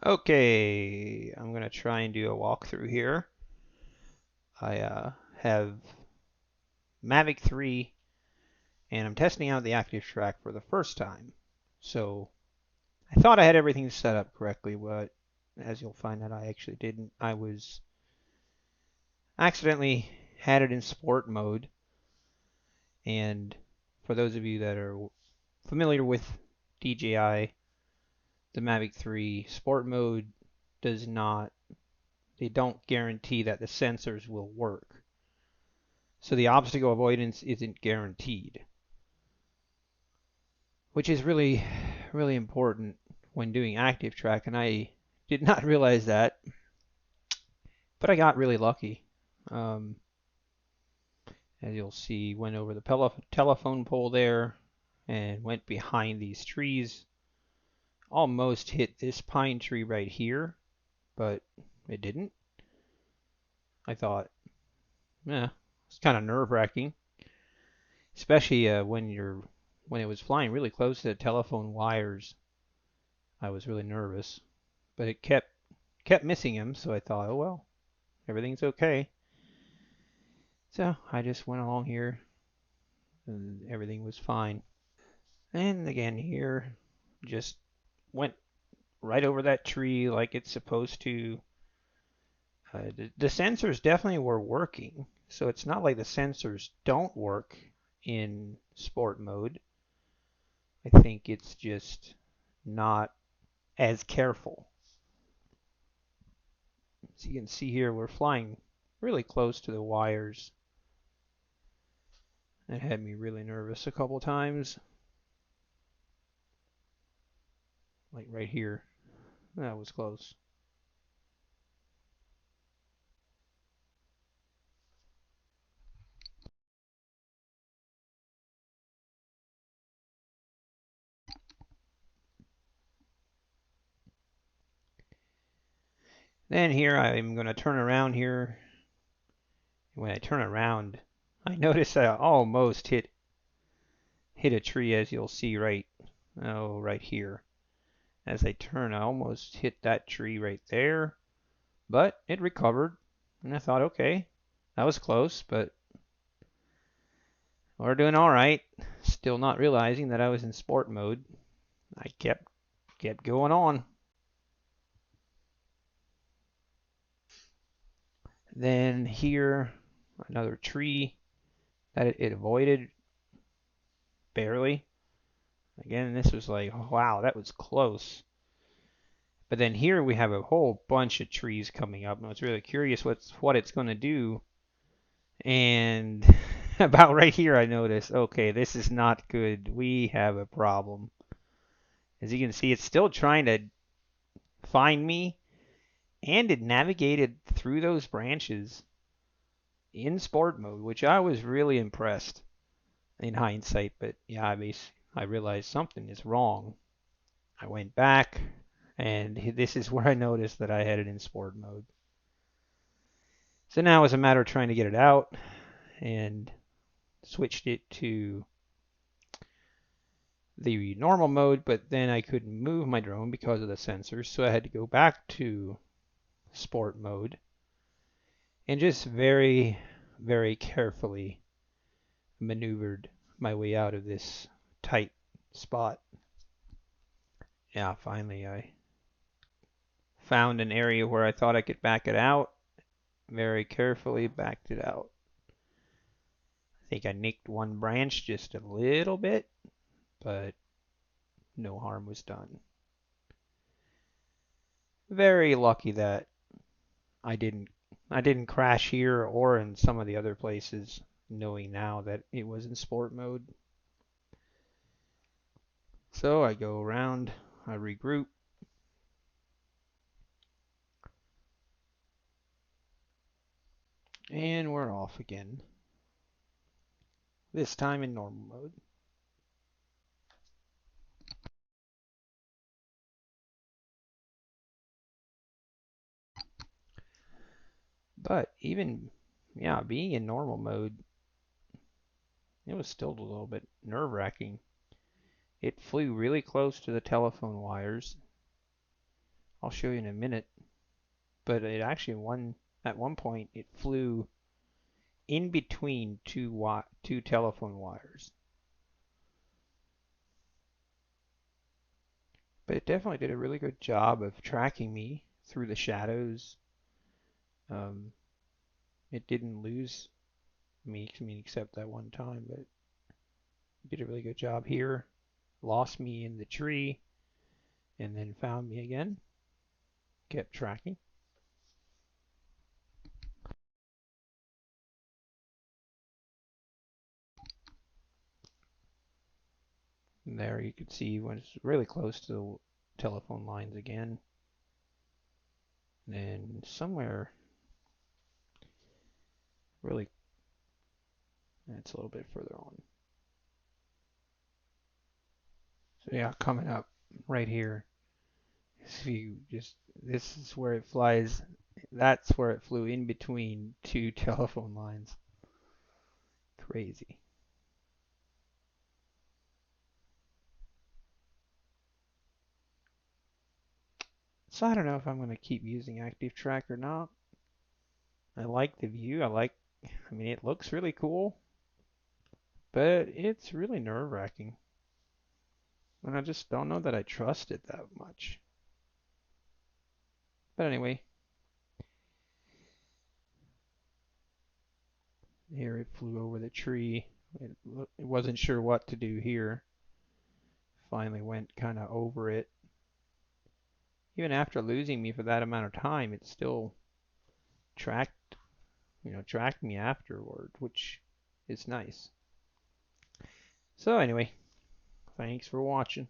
Okay, I'm gonna try and do a walkthrough here. I have Mavic 3 and I'm testing out the active track for the first time. So I thought I had everything set up correctly, but as you'll find that I actually didn't. I was accidentally had it in sport mode, and for those of you that are familiar with DJI, the Mavic 3 sport mode does not, they don't guarantee that the sensors will work. So the obstacle avoidance isn't guaranteed, which is really, really important when doing active track. And I did not realize that, but I got really lucky. Um, as you'll see, went over the telephone pole there and went behind these trees. Almost hit this pine tree right here, but it didn't. I thought, yeah, it's kind of nerve-wracking, especially when it was flying really close to the telephone wires. I was really nervous, but it kept missing him, so I thought, oh well, everything's okay. So I just went along here, and everything was fine. And again here, just went right over that tree like it's supposed to. The sensors definitely were working, so it's not like the sensors don't work in sport mode. I think it's just not as careful. So you can see here we're flying really close to the wires. That had me really nervous a couple times. Like right here. That was close. Then here I'm going to turn around here. When I turn around, I notice I almost hit a tree, as you'll see right here. As I turn, I almost hit that tree right there, but it recovered, and I thought, okay, that was close, but we're doing all right. Still not realizing that I was in sport mode. I kept going on. Then here, another tree that it avoided barely. Again, this was like, wow, that was close. But then here we have a whole bunch of trees coming up, and I was really curious what it's going to do. And about right here, I noticed, okay, this is not good. We have a problem. As you can see, it's still trying to find me, and it navigated through those branches in sport mode, which I was really impressed in hindsight. But yeah, I realized something is wrong. I went back, and this is where I noticed that I had it in sport mode. So now it's a matter of trying to get it out, and switched it to the normal mode, but then I couldn't move my drone because of the sensors, so I had to go back to sport mode and just very, very carefully maneuvered my way out of this tight spot. Yeah, finally I found an area where I thought I could back it out. Very carefully backed it out. I think I nicked one branch just a little bit, but no harm was done. Very lucky that I didn't crash here or in some of the other places, knowing now that it was in sport mode. So I go around, I regroup, and we're off again. This time in normal mode. But even, yeah, being in normal mode, it was still a little bit nerve-wracking. It flew really close to the telephone wires, I'll show you in a minute. But it actually at one point it flew in between two telephone wires. But it definitely did a really good job of tracking me through the shadows. Um, it didn't lose me, I mean, except that one time, but it did a really good job here. Lost me in the tree and then found me again. Kept tracking. And there you could see when it's really close to the telephone lines again. And then somewhere really, it's a little bit further on. So yeah, coming up right here. So you just, this is where it flies. That's where it flew in between two telephone lines. Crazy. So I don't know if I'm going to keep using Active Track or not. I like the view. I mean, it looks really cool, but it's really nerve-wracking. And I just don't know that I trust it that much. But anyway, here it flew over the tree. It wasn't sure what to do here. Finally went kind of over it. Even after losing me for that amount of time, it still tracked, tracked me afterward, which is nice. So anyway, thanks for watching.